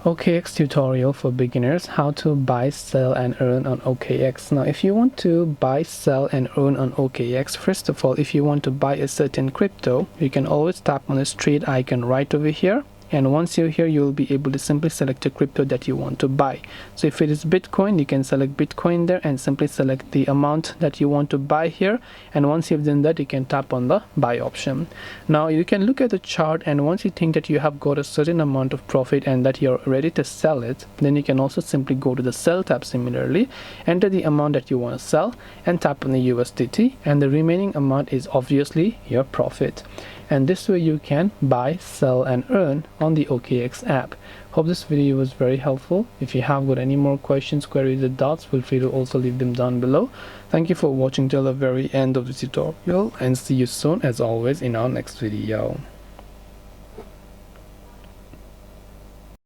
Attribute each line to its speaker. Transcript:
Speaker 1: OKX tutorial for beginners, how to buy, sell and earn on OKX. Now if you want to buy, sell and earn on OKX, first of all, if you want to buy a certain crypto, you can always tap on this trade icon right over here. And once you're here, you'll be able to simply select a crypto that you want to buy. So if it is Bitcoin, you can select Bitcoin there and simply select the amount that you want to buy here. And once you've done that, you can tap on the buy option. Now you can look at the chart, and once you think that you have got a certain amount of profit and that you're ready to sell it, then you can also simply go to the sell tab similarly, enter the amount that you want to sell and tap on the USDT, and the remaining amount is obviously your profit. And this way you can buy, sell and earn on the OKX app. Hope this video was very helpful. If you have got any more questions, queries or doubts, feel free to also leave them down below. Thank you for watching till the very end of the tutorial, and see you soon as always in our next video.